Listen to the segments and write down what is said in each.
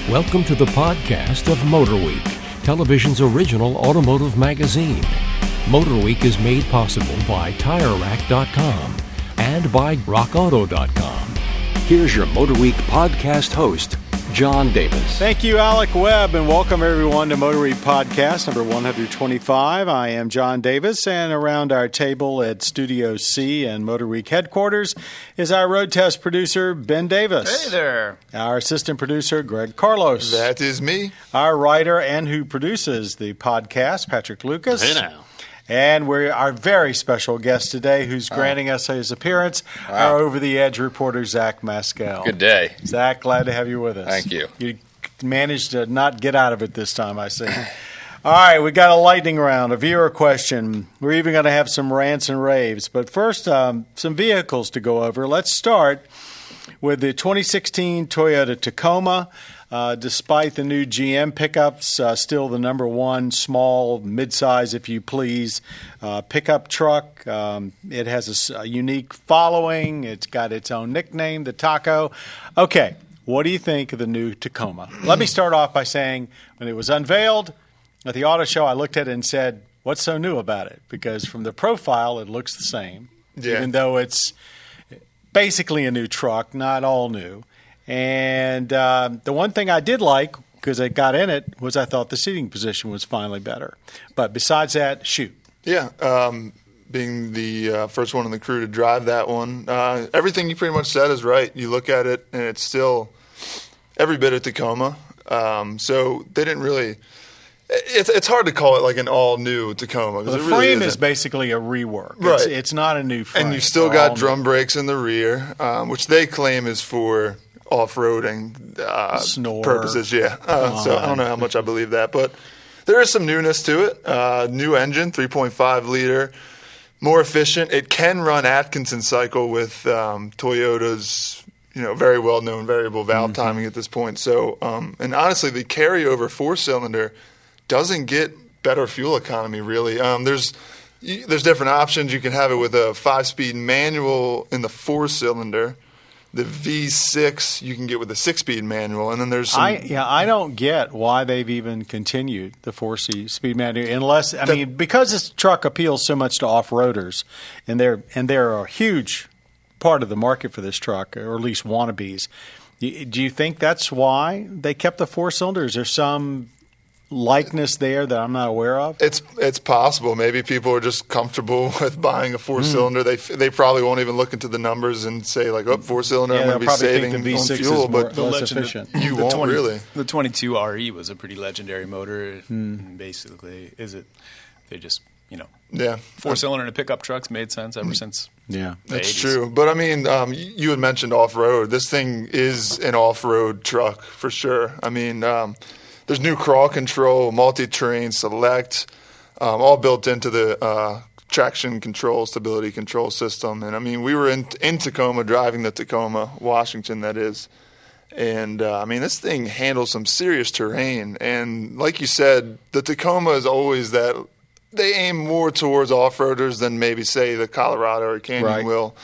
Welcome to the podcast of MotorWeek, television's original automotive magazine. MotorWeek is made possible by TireRack.com and by RockAuto.com. Here's your MotorWeek podcast host, John Davis. Thank you, Alec Webb, and welcome everyone to MotorWeek Podcast number 125. I am John Davis, and around our table at Studio C and MotorWeek headquarters is our road test producer, Ben Davis. Hey there. Our assistant producer, Greg Carlos. That is me. Our writer and who produces the podcast, Patrick Lucas. Hey now. And we're our very special guest today who's granting us his appearance, our over-the-edge reporter, Zach Maskell. Good day. Zach, glad to have you with us. Thank you. You managed to not get out of it this time, I see. All right, we got a lightning round, a viewer question. We're even going to have some rants and raves. But first, some vehicles to go over. Let's start with the 2016 Toyota Tacoma. Despite the new GM pickups, still the number one small, midsize, if you please, pickup truck. It has a unique following. It's got its own nickname, the Taco. Okay, what do you think of the new Tacoma? Let me start off by saying when it was unveiled at the auto show, I looked at it and said, what's so new about it? Because from the profile, it looks the same, even though it's basically a new truck, not all new. And the one thing I did like, because it got in it, was I thought the seating position was finally better. But besides that, shoot. Yeah, being the first one in the crew to drive that one, everything you pretty much said is right. You look at it, and it's still every bit of Tacoma. So they didn't really – it's hard to call it like an all-new Tacoma. The frame is basically a rework. Right. It's not a new frame. And you still got drum brakes in the rear, which they claim is for – off-roading purposes, yeah. So I don't know how much I believe that, but there is some newness to it. New engine, 3.5 liter, more efficient. It can run Atkinson cycle with Toyota's, very well-known variable valve timing at this point. So, and honestly, the carryover four-cylinder doesn't get better fuel economy really. There's different options. You can have it with a 5-speed manual in the four-cylinder. The V6 you can get with a 6-speed manual, and then there's some. I don't get why they've even continued the 4-speed manual, unless because this truck appeals so much to off-roaders, and they're a huge part of the market for this truck, or at least wannabes. Do you think that's why they kept the 4-cylinder? Is there some likeness there that I'm not aware of? It's possible. Maybe people are just comfortable with buying a 4-cylinder. They probably won't even look into the numbers and say like, 4-cylinder, I'm going to be saving on fuel. But less efficient. You won't really. The 22 RE was a pretty legendary motor. Basically, they just 4-cylinder in a pickup trucks made sense ever since. Yeah, that's 80s. true. But I mean, you had mentioned off-road. This thing is an off-road truck for sure. I mean. There's new crawl control, multi-terrain select, all built into the traction control, stability control system. And, I mean, we were in Tacoma, driving the Tacoma, Washington, that is. And, this thing handles some serious terrain. And like you said, the Tacoma is always that – they aim more towards off-roaders than maybe, say, the Colorado or Canyon will.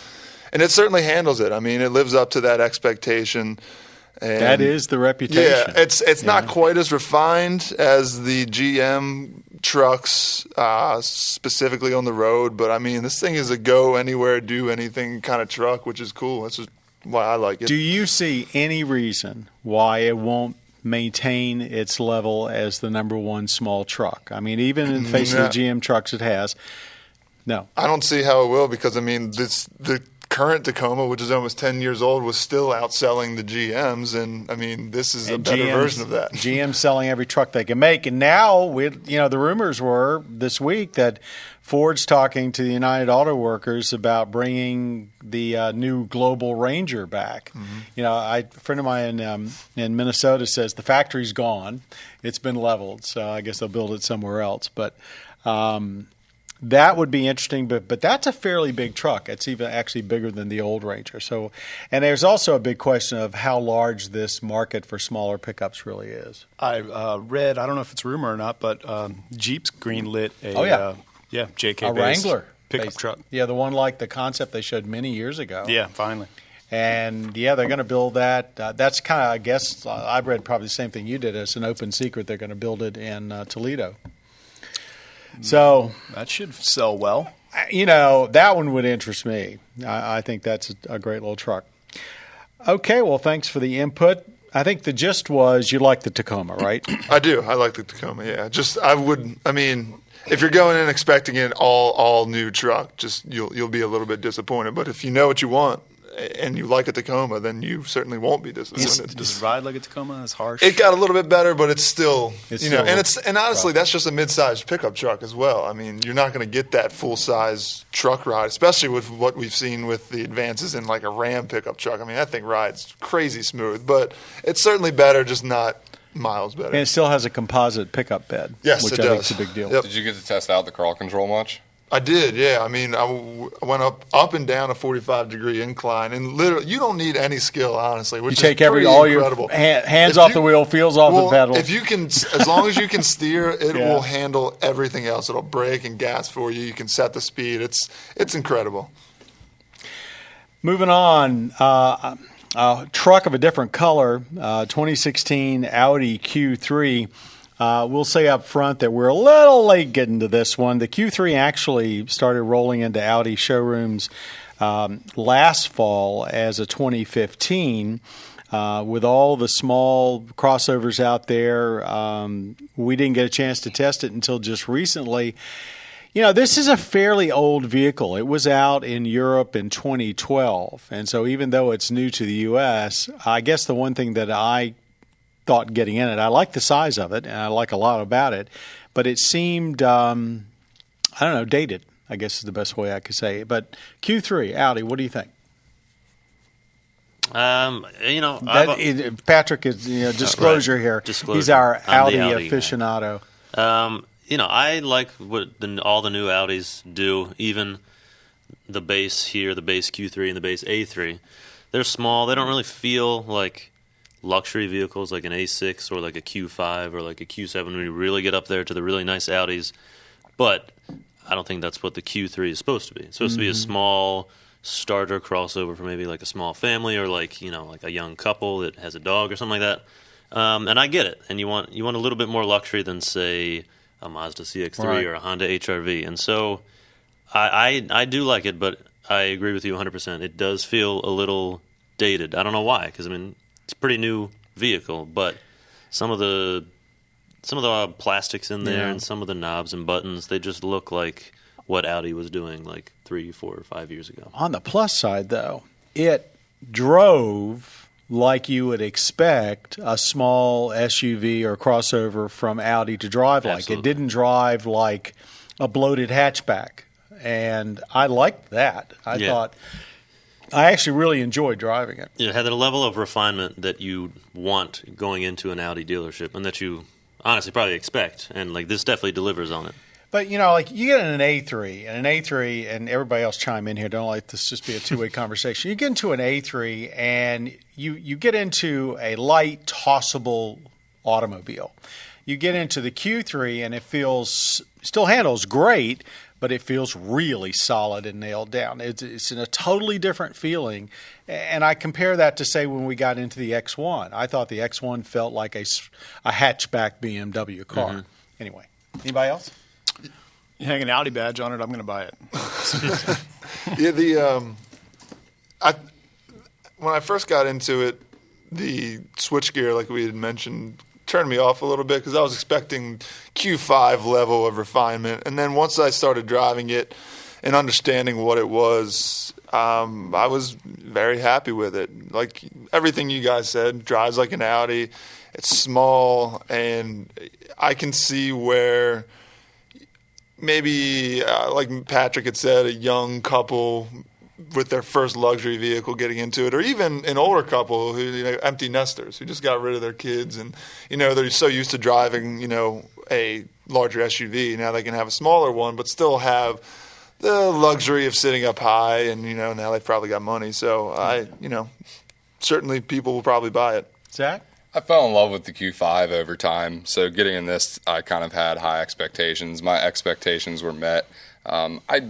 And it certainly handles it. I mean, it lives up to that expectation. And that is the reputation. Yeah, it's not quite as refined as the GM trucks, specifically on the road. But, this thing is a go anywhere, do anything kind of truck, which is cool. That's just why I like it. Do you see any reason why it won't maintain its level as the number one small truck? Even in the face of the GM trucks it has. No. I don't see how it will because, the current Tacoma, which is almost 10 years old, was still outselling the GMs, and this is a better version of that. GM's selling every truck they can make, and now the rumors were this week that Ford's talking to the United Auto Workers about bringing the new Global Ranger back. A friend of mine in Minnesota says the factory's gone; it's been leveled, so I guess they'll build it somewhere else, but. That would be interesting, but that's a fairly big truck. It's even actually bigger than the old Ranger. So, and there's also a big question of how large this market for smaller pickups really is. I read, I don't know if it's rumor or not, but Jeep's greenlit JK a Wrangler pickup truck. Yeah, the one like the concept they showed many years ago. Yeah, finally. And, yeah, they're going to build that. That's kind of, I guess, I've read probably the same thing you did. It's an open secret. They're going to build it in Toledo. So that should sell well. That one would interest me. I think that's a great little truck. Okay, well, thanks for the input. I think the gist was you like the Tacoma, right? I do. I like the Tacoma, yeah. If you're going in expecting an all new truck, just you'll be a little bit disappointed. But if you know what you want and you like a Tacoma, then you certainly won't be disappointed. Does it ride like a Tacoma? It's harsh. It got a little bit better, but it's still and honestly, that's just a mid-sized pickup truck as well. I mean, you're not going to get that full-size truck ride, especially with what we've seen with the advances in like a Ram pickup truck. I mean, that thing rides crazy smooth, but it's certainly better, just not miles better. And it still has a composite pickup bed. Yes, which it I does. think is a big deal. Yep. Did you get to test out the crawl control much? I did, yeah. I mean, I went up and down a 45-degree incline, and literally, you don't need any skill, honestly. Which you take is all incredible. Your hands off the wheel, feels off the pedal. If you can, as long as you can steer, it will handle everything else. It'll brake and gas for you. You can set the speed. It's incredible. Moving on, a truck of a different color, 2016 Audi Q3. We'll say up front that we're a little late getting to this one. The Q3 actually started rolling into Audi showrooms last fall as a 2015. With all the small crossovers out there, we didn't get a chance to test it until just recently. This is a fairly old vehicle. It was out in Europe in 2012. And so even though it's new to the U.S., I guess the one thing that I thought getting in it, I like the size of it, and I like a lot about it, but it seemed, dated, I guess is the best way I could say it. But Q3, Audi, what do you think? Patrick is, disclosure here. Disclosure. He's our Audi Audi aficionado. I like what all the new Audis do, even the base here, the base Q3 and the base A3. They're small. They don't really feel like luxury vehicles like an A6 or like a Q5 or like a Q7 when you really get up there to the really nice Audis. But I don't think that's what the Q3 is supposed to be. It's supposed to be a small starter crossover for maybe like a small family or like a young couple that has a dog or something like that. And I get it. And you want a little bit more luxury than, say, a Mazda CX-3 or a Honda HR-V. And so I do like it, but I agree with you 100%. It does feel a little dated. I don't know why, because, it's a pretty new vehicle, but some of the plastics in there and some of the knobs and buttons, they just look like what Audi was doing like 3, 4, or 5 years ago. On the plus side, though, it drove like you would expect a small SUV or crossover from Audi to drive like. Absolutely. It didn't drive like a bloated hatchback, and I liked that. I actually really enjoyed driving it. It had a level of refinement that you want going into an Audi dealership and that you honestly probably expect, and this definitely delivers on it. But, you get in an A3, and everybody else chime in here. Don't let this just be a two-way conversation. You get into an A3, and you get into a light, tossable automobile. You get into the Q3, and it still handles great, but it feels really solid and nailed down. It's in a totally different feeling. And I compare that to, say, when we got into the X1. I thought the X1 felt like a hatchback BMW car. Mm-hmm. Anyway, anybody else? You hang an Audi badge on it, I'm going to buy it. When I first got into it, the switchgear, like we had mentioned, turned me off a little bit because I was expecting Q5 level of refinement. And then once I started driving it and understanding what it was, I was very happy with it. Like everything you guys said, drives like an Audi. It's small, and I can see where maybe, like Patrick had said, a young couple with their first luxury vehicle getting into it, or even an older couple who, empty nesters who just got rid of their kids and, they're so used to driving, a larger SUV. Now they can have a smaller one, but still have the luxury of sitting up high, and, now they've probably got money. So certainly people will probably buy it. Zach? I fell in love with the Q5 over time. So getting in this, I kind of had high expectations. My expectations were met. I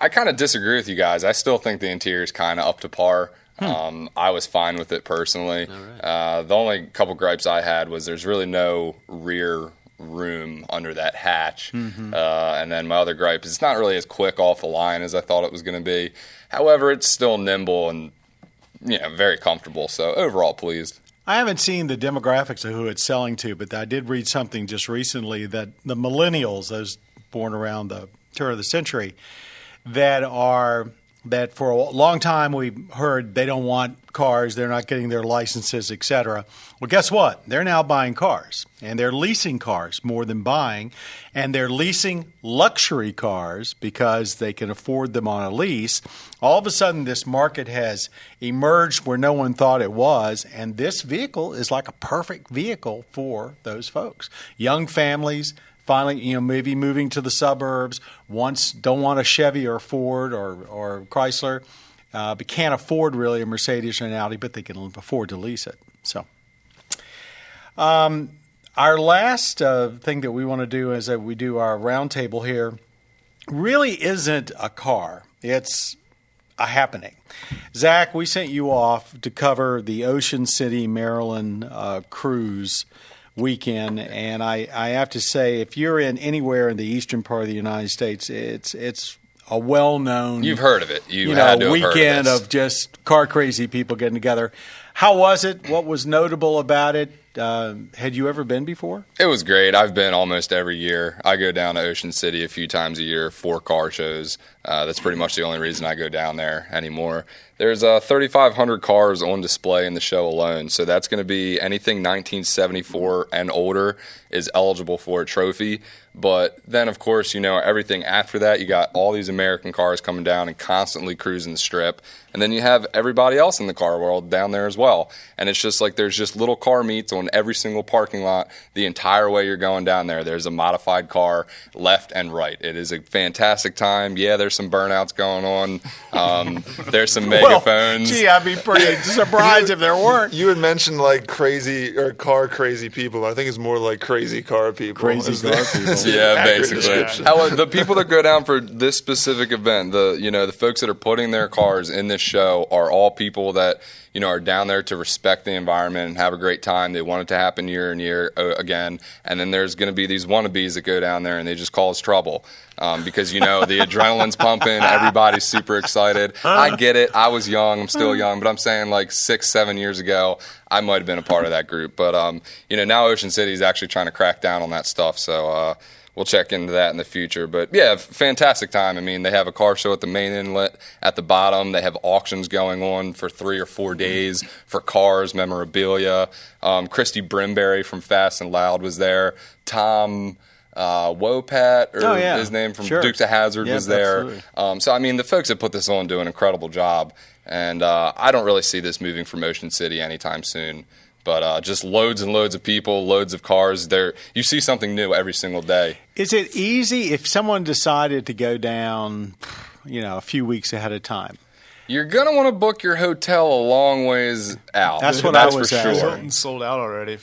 kind of disagree with you guys. I still think the interior is kind of up to par. I was fine with it personally. Right. The only couple gripes I had was there's really no rear room under that hatch. And then my other gripe is it's not really as quick off the line as I thought it was going to be. However, it's still nimble and very comfortable. So overall, pleased. I haven't seen the demographics of who it's selling to, but I did read something just recently that the millennials, those born around the turn of the century, that for a long time we heard they don't want cars, they're not getting their licenses, etc. Well, guess what? They're now buying cars, and they're leasing cars more than buying, and they're leasing luxury cars because they can afford them on a lease. All of a sudden, this market has emerged where no one thought it was, and this vehicle is like a perfect vehicle for those folks. Young families, finally, maybe moving to the suburbs, don't want a Chevy or a Ford or Chrysler, but can't afford really a Mercedes or an Audi, but they can afford to lease it. So, our last thing that we want to do is that we do our roundtable here really isn't a car. It's a happening. Zach, we sent you off to cover the Ocean City, Maryland cruise weekend, and I have to say, if you're anywhere in the eastern part of the United States, it's a well-known. You've heard of it. You had to have weekend heard of just car crazy people getting together. How was it? What was notable about it? Had you ever been before? It was great. I've been almost every year. I go down to Ocean City a few times a year for car shows. That's pretty much the only reason I go down there anymore. There's 3,500 cars on display in the show alone, so that's going to be anything 1974 and older is eligible for a trophy. But then, of course, everything after that, you got all these American cars coming down and constantly cruising the strip. And then you have everybody else in the car world down there as well. And it's just like there's just little car meets on every single parking lot the entire way you're going down there. There's a modified car left and right. It is a fantastic time. Yeah, there's some burnouts going on. There's some megaphones. Gee, I'd be pretty surprised if there weren't. You had mentioned like crazy or car crazy people. I think it's more like crazy car people. Crazy car people. Yeah, basically. The people that go down for this specific event, the folks that are putting their cars in this show are all people that are down there to respect the environment and have a great time. They want it to happen year and year again. And then there's going to be these wannabes that go down there and they just cause trouble because, the adrenaline's pumping. Everybody's super excited. I get it. I was young. I'm still young. But I'm saying like 6-7 years ago, I might have been a part of that group. But, now Ocean City is actually trying to crack down on that stuff. So, we'll check into that in the future. But, yeah, fantastic time. I mean, they have a car show at the main inlet at the bottom. They have auctions going on for 3 or 4 days for cars, memorabilia. Christy Brimberry from Fast and Loud was there. Tom Wopat, his name from Dukes of Hazzard was there. So, I mean, the folks that put this on do an incredible job. And I don't really see this moving from Ocean City anytime soon. But just loads and loads of people, loads of cars. You see something new every single day. Is it easy if someone decided to go down, a few weeks ahead of time? You're going to want to book your hotel a long ways out. That's what I was for sure. Hilton's sold out already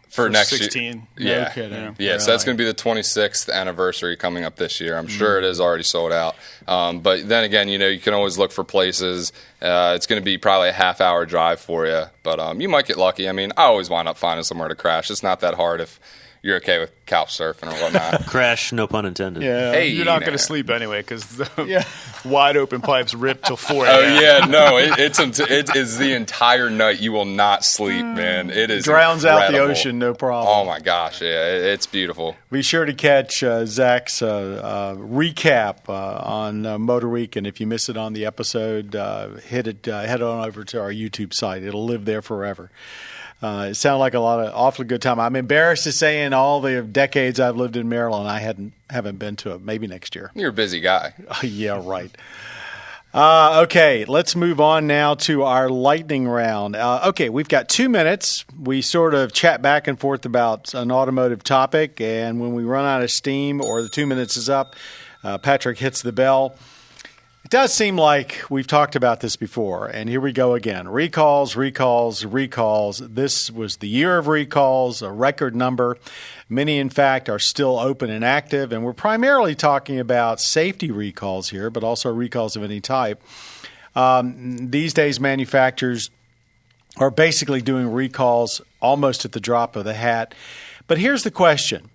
for next 16. Year. No kidding. Yeah, so that's going to be the 26th anniversary coming up this year. I'm sure it is already sold out. But then again, you can always look for places. It's going to be probably a half-hour drive for you. But you might get lucky. I mean, I always wind up finding somewhere to crash. It's not that hard if you're okay with couch surfing or whatnot. Crash, no pun intended. Yeah, hey, you're not going to sleep anyway because the wide open pipes rip till 4 a.m. Oh yeah, no, it is the entire night. You will not sleep, man. It is drowns incredible. Out the ocean, no problem. Oh my gosh, yeah, it's beautiful. Be sure to catch Zach's recap on MotorWeek, and if you miss it on the episode, head on over to our YouTube site. It'll live there forever. It sounded like awfully good time. I'm embarrassed to say in all the decades I've lived in Maryland, I haven't been to it. Maybe next year. You're a busy guy. Yeah, right. Okay, let's move on now to our lightning round. Okay, we've got 2 minutes. We sort of chat back and forth about an automotive topic, and when we run out of steam or the 2 minutes is up, Patrick hits the bell. It does seem like we've talked about this before, and here we go again. Recalls. This was the year of recalls, a record number. Many, in fact, are still open and active, and we're primarily talking about safety recalls here, but also recalls of any type. These days, manufacturers are basically doing recalls almost at the drop of the hat. But here's the question.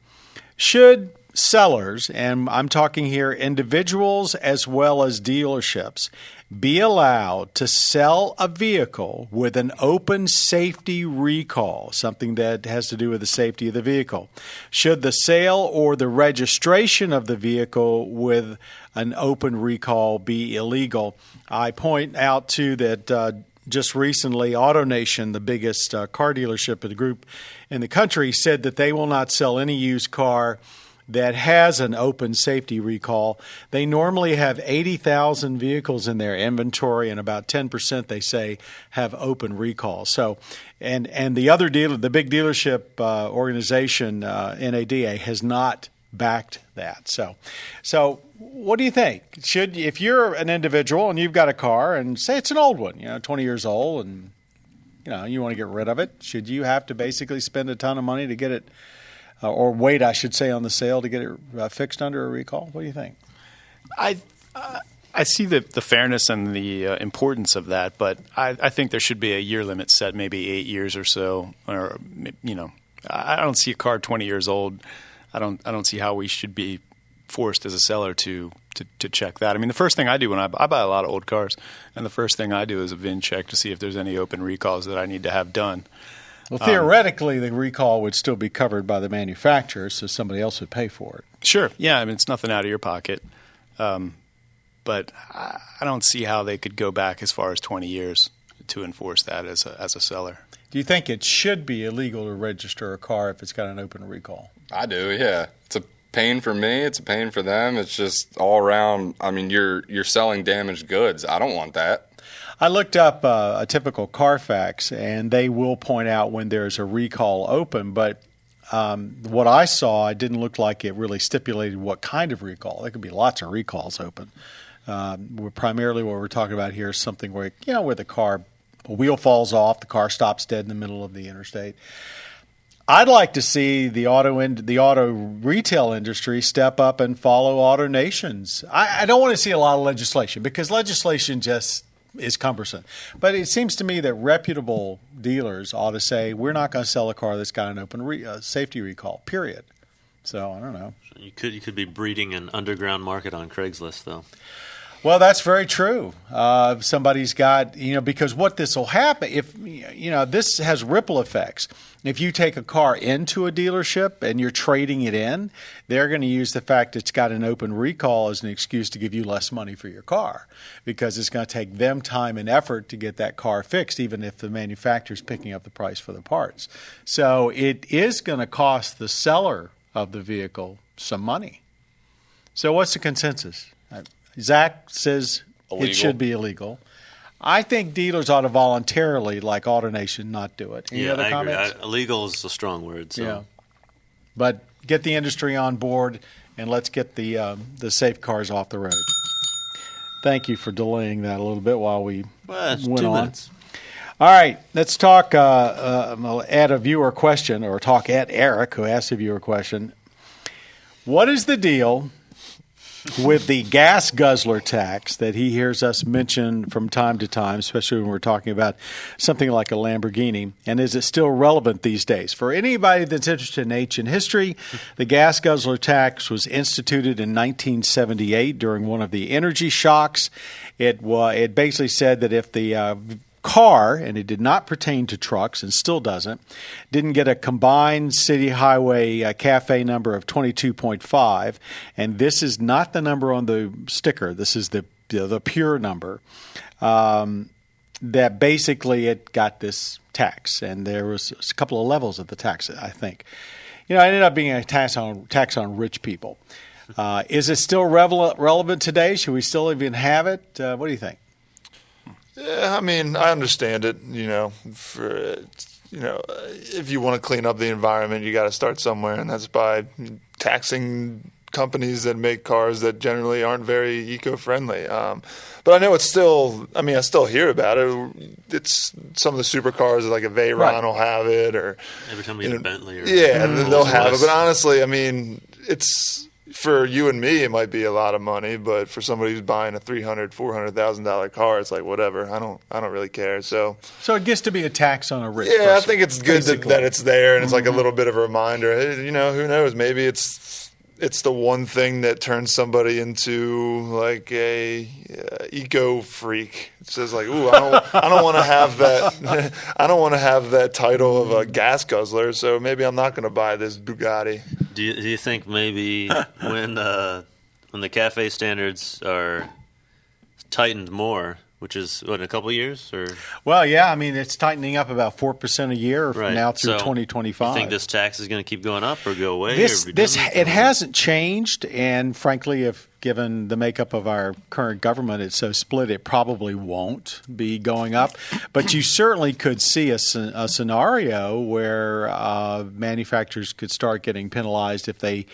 Should sellers, and I'm talking here individuals as well as dealerships, be allowed to sell a vehicle with an open safety recall, something that has to do with the safety of the vehicle? Should the sale or the registration of the vehicle with an open recall be illegal? I point out, too, that just recently, AutoNation, the biggest car dealership of the group in the country, said that they will not sell any used car that has an open safety recall. They normally have 80,000 vehicles in their inventory, and about 10%, they say, have open recalls. So, and the other dealer, the big dealership organization, NADA, has not backed that. So what do you think? If you're an individual and you've got a car, and say it's an old one, 20 years old, and you want to get rid of it, should you have to basically spend a ton of money to get it? Or wait, I should say, on the sale to get it fixed under a recall? What do you think? I see the fairness and the importance of that, but I think there should be a year limit set, maybe 8 years or so. Or I don't see a car 20 years old. I don't see how we should be forced as a seller to check that. I mean, the first thing I do when I buy a lot of old cars, and the first thing I do is a VIN check to see if there's any open recalls that I need to have done. Well, theoretically, the recall would still be covered by the manufacturer, so somebody else would pay for it. Sure. Yeah, I mean, it's nothing out of your pocket. But I don't see how they could go back as far as 20 years to enforce that as a seller. Do you think it should be illegal to register a car if it's got an open recall? I do, yeah. It's a pain for me. It's a pain for them. It's just all around. I mean, you're selling damaged goods. I don't want that. I looked up a typical Carfax, and they will point out when there's a recall open, but what I saw, it didn't look like it really stipulated what kind of recall. There could be lots of recalls open. Primarily what we're talking about here is something where, where a wheel falls off, the car stops dead in the middle of the interstate. I'd like to see the auto retail industry step up and follow AutoNation's. I don't want to see a lot of legislation, because legislation just is cumbersome. But it seems to me that reputable dealers ought to say, we're not going to sell a car that's got an open safety recall, period. So I don't know. You could be breeding an underground market on Craigslist, though. Well, that's very true. Somebody's got, because what this will happen, if, this has ripple effects. If you take a car into a dealership and you're trading it in, they're going to use the fact it's got an open recall as an excuse to give you less money for your car, because it's going to take them time and effort to get that car fixed, even if the manufacturer's picking up the price for the parts. So it is going to cost the seller of the vehicle some money. So what's the consensus? Zach says illegal. It should be illegal. I think dealers ought to voluntarily, like AutoNation, not do it. Any other comments? Agree. Illegal is a strong word. So. Yeah. But get the industry on board, and let's get the safe cars off the road. Thank you for delaying that a little bit while we went 2 minutes. All right, let's talk. I'll add a viewer question, or talk at Eric, who asked a viewer question. What is the deal with the gas guzzler tax that he hears us mention from time to time, especially when we're talking about something like a Lamborghini? And is it still relevant these days? For anybody that's interested in ancient history, the gas guzzler tax was instituted in 1978 during one of the energy shocks. It basically said that if the car, and it did not pertain to trucks and still doesn't, didn't get a combined city highway cafe number of 22.5, and this is not the number on the sticker, this is the pure number, that basically it got this tax, and there was a couple of levels of the tax, I think. It ended up being a tax on rich people. Is it still relevant today? Should we still even have it? What do you think? Yeah, I mean, I understand it. If you want to clean up the environment, you got to start somewhere, and that's by taxing companies that make cars that generally aren't very eco-friendly. But I know it's still. I mean, I still hear about it. It's some of the supercars, like a Veyron, will have it, or every time we get a Bentley, or they'll have it. But honestly, I mean, it's for you and me, it might be a lot of money, but for somebody who's buying a $300,000-$400,000 car, it's like whatever. I don't really care. So it gets to be a tax on a rich person. I think it's good that it's there, and it's like a little bit of a reminder. Hey, who knows? Maybe it's the one thing that turns somebody into like a eco freak. It says like, ooh, I don't want to have that. I don't want to have that title of a gas guzzler. So maybe I'm not going to buy this Bugatti. Do you think maybe when the CAFE standards are tightened more, which is in a couple of years, or? Well, yeah, I mean it's tightening up about 4% a year from now through 2025. You think this tax is going to keep going up or go away? It hasn't changed, and frankly, if given the makeup of our current government, it's so split, it probably won't be going up. But you certainly could see a scenario where manufacturers could start getting penalized if they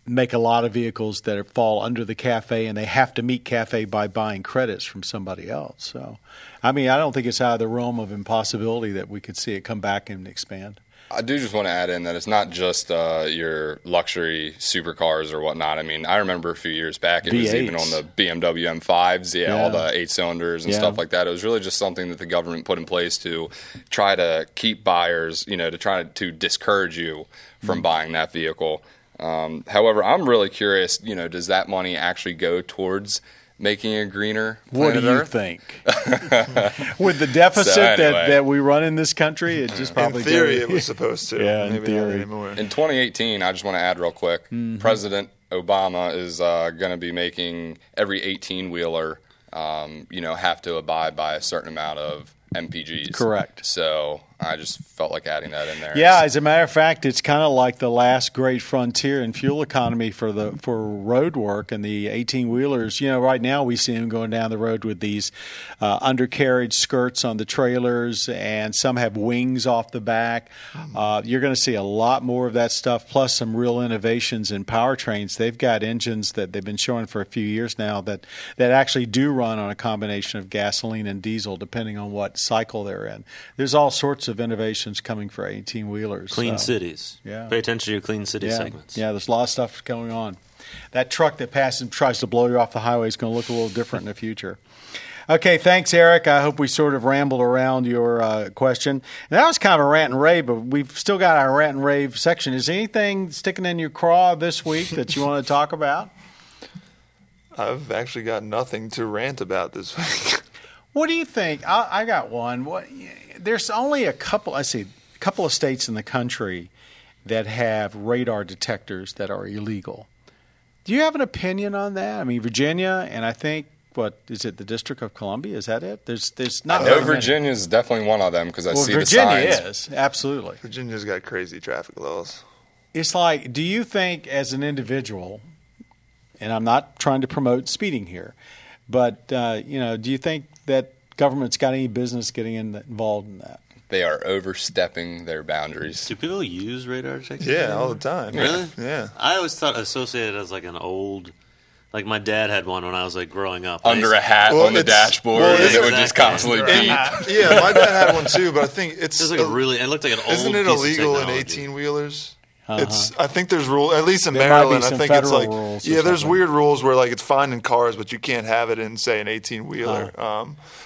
make a lot of vehicles that fall under the CAFE, and they have to meet CAFE by buying credits from somebody else. So, I mean, I don't think it's out of the realm of impossibility that we could see it come back and expand. I do just want to add in that it's not just your luxury supercars or whatnot. I mean, I remember a few years back, it was V8s. even on the BMW M5s, all the 8 cylinders and stuff like that. It was really just something that the government put in place to try to keep buyers, to try to discourage you from buying that vehicle. However, I'm really curious, does that money actually go towards making a greener planet What do you Earth? think? With the deficit So anyway. that we run in this country, it just probably in theory it was supposed to. Yeah, in Maybe theory. not anymore. In 2018, I just want to add real quick, President Obama is going to be making every 18-wheeler, have to abide by a certain amount of MPGs. Correct. So I just felt like adding that in there. Yeah, as a matter of fact, it's kind of like the last great frontier in fuel economy for road work and the 18-wheelers. Right now we see them going down the road with these undercarriage skirts on the trailers, and some have wings off the back. You're going to see a lot more of that stuff, plus some real innovations in powertrains. They've got engines that they've been showing for a few years now that actually do run on a combination of gasoline and diesel, depending on what cycle they're in. There's all sorts of innovations coming for 18-wheelers. Clean cities. Yeah. Pay attention to your clean city segments. Yeah, there's a lot of stuff going on. That truck that passes and tries to blow you off the highway is going to look a little different in the future. Okay, thanks, Eric. I hope we sort of rambled around your question. And that was kind of a rant and rave, but we've still got our rant and rave section. Is anything sticking in your craw this week that you want to talk about? I've actually got nothing to rant about this week. What do you think? I got one. There's only a couple of states in the country that have radar detectors that are illegal. Do you have an opinion on that? I mean, Virginia, and I think, what is it, the District of Columbia? Is that it? There's not. I know Virginia is definitely one of them because I see Virginia the signs. is, absolutely. Virginia's got crazy traffic laws. It's like, do you think as an individual, and I'm not trying to promote speeding here, but do you think that government's got any business getting involved in that? They are overstepping their boundaries. Do people use radar detectors? Yeah, all the time. Really? Yeah. I always thought associated as like an old, like my dad had one when I was like growing up. Under a hat on the dashboard, and it would just constantly beep. Yeah, my dad had one too, but I think it's like it looked like an old. Isn't it piece illegal of in technology. 18-wheelers? Uh-huh. I think there's rules, at least in There might be Maryland. I some think it's like rules there's something. weird rules where like it's fine in cars, but you can't have it in say an 18-wheeler.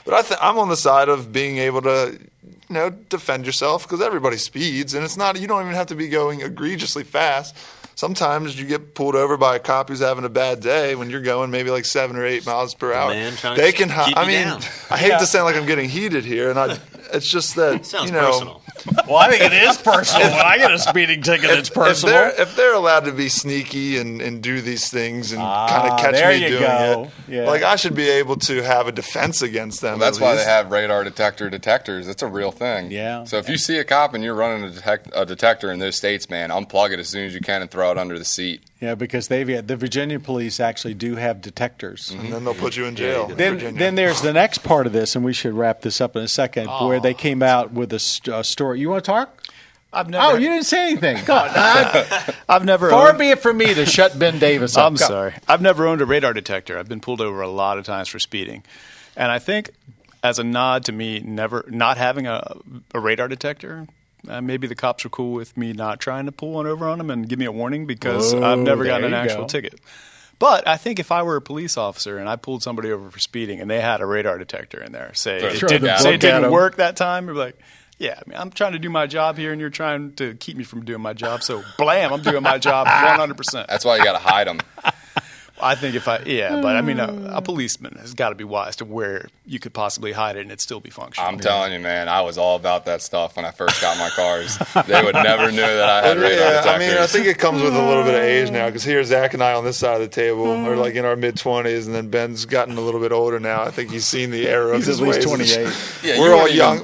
But I'm on the side of being able to defend yourself because everybody speeds, and it's not. You don't even have to be going egregiously fast. Sometimes you get pulled over by a cop who's having a bad day when you're going maybe like 7 or 8 miles per hour. Man trying They to can. keep I you mean, down. I hate to sound like I'm getting heated here, and it's just that Sounds personal. Well, I think it is personal. When I get a speeding ticket, it's personal. If they're allowed to be sneaky and do these things and kind of catch there me you doing go. it, Yeah. like I should be able to have a defense against them. Well, that's at why they least. have radar detectors. It's a real thing. Yeah. So if you see a cop and you're running a detector in those states, man, unplug it as soon as you can and throw it under the seat. Yeah, because the Virginia police actually do have detectors. And then they'll put you in jail. in Then Virginia. there's the next part of this, and we should wrap this up in a second, where they came out with a story. You want to talk? I've never. Oh, you didn't say anything. God, I've never. far owned, be it from me to shut Ben Davis up. I'm Go. sorry. I've never owned a radar detector. I've been pulled over a lot of times for speeding. And I think as a nod to me not having a radar detector, maybe the cops are cool with me not trying to pull one over on them and give me a warning because I've never gotten an actual ticket. But I think if I were a police officer and I pulled somebody over for speeding and they had a radar detector in there, say it didn't work that time, I'd be like, yeah, I mean, I'm trying to do my job here and you're trying to keep me from doing my job. So, blam, I'm doing my job 100%. That's why you got to hide them. I think but I mean, a policeman has got to be wise to where you could possibly hide it and it'd still be functional. I'm telling you, man, I was all about that stuff when I first got my cars. They would never knew that I had radar detectors. I mean, I think it comes with a little bit of age now because here Zach and I on this side of the table are like in our mid-20s, and then Ben's gotten a little bit older now. I think he's seen the era of his ways. He's at least 28. Yeah,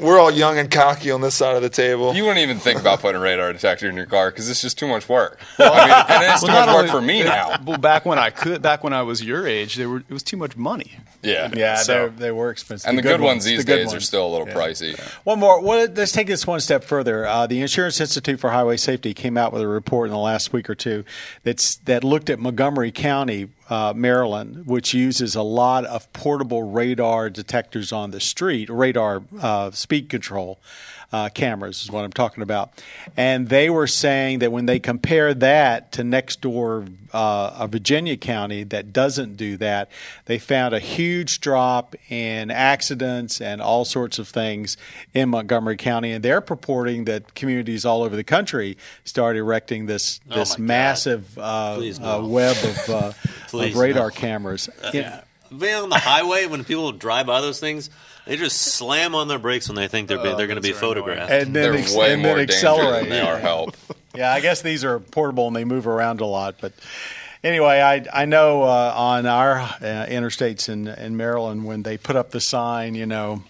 we're all young and cocky on this side of the table. You wouldn't even think about putting a radar detector in your car because it's just too much work. I mean, and it's too much work for me now. Well, back when I was your age, it was too much money. Yeah, so, they were expensive. And the good ones these days are still a little pricey. One more. Let's take this one step further. The Insurance Institute for Highway Safety came out with a report in the last week or two that looked at Montgomery County, Maryland, which uses a lot of portable radar detectors on the street, radar speed control. Cameras is what I'm talking about. And they were saying that when they compare that to next door Virginia County that doesn't do that, they found a huge drop in accidents and all sorts of things in Montgomery County. And they're purporting that communities all over the country start erecting this massive web of radar cameras. On the highway, when people drive by those things, they just slam on their brakes when they think they're going to be photographed. And then they're way more dangerous than they are help. Yeah, I guess these are portable and they move around a lot. But anyway, I know on our interstates in Maryland, when they put up the sign, or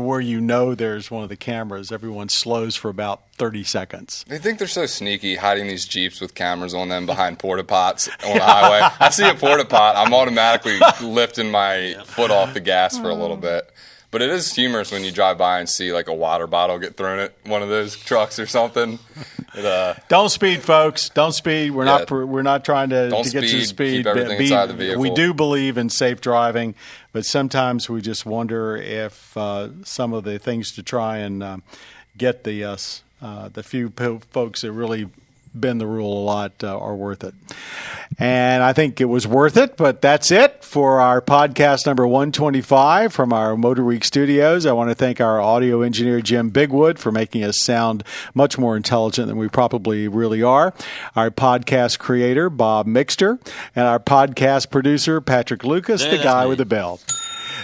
where there's one of the cameras, everyone slows for about 30 seconds. They think they're so sneaky hiding these Jeeps with cameras on them behind porta pots on the highway. I see a porta pot, I'm automatically lifting my foot off the gas for a little bit. But it is humorous when you drive by and see like a water bottle get thrown at one of those trucks or something. Don't speed, folks. Don't speed. We're not trying to get to speed. Keep everything inside the vehicle. We do believe in safe driving, but sometimes we just wonder if some of the things to try and get the few folks that really bend the rule a lot are worth it. And I think it was worth it, but that's it for our podcast number 125 from our MotorWeek studios. I want to thank our audio engineer, Jim Bigwood, for making us sound much more intelligent than we probably really are, our podcast creator, Bob Mixter, and our podcast producer, Patrick Lucas, the guy with the bell.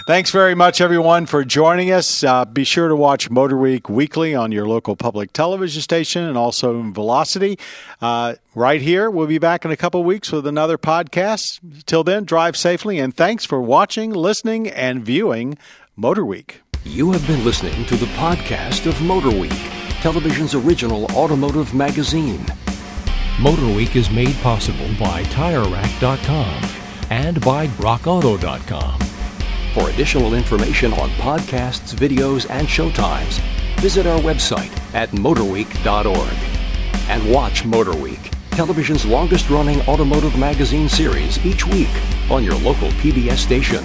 Thanks very much, everyone, for joining us. Be sure to watch MotorWeek weekly on your local public television station and also in Velocity. Right here, we'll be back in a couple of weeks with another podcast. Till then, drive safely, and thanks for watching, listening, and viewing MotorWeek. You have been listening to the podcast of MotorWeek, television's original automotive magazine. MotorWeek is made possible by TireRack.com and by RockAuto.com. For additional information on podcasts, videos, and showtimes, visit our website at motorweek.org. And watch MotorWeek, television's longest-running automotive magazine series each week on your local PBS station.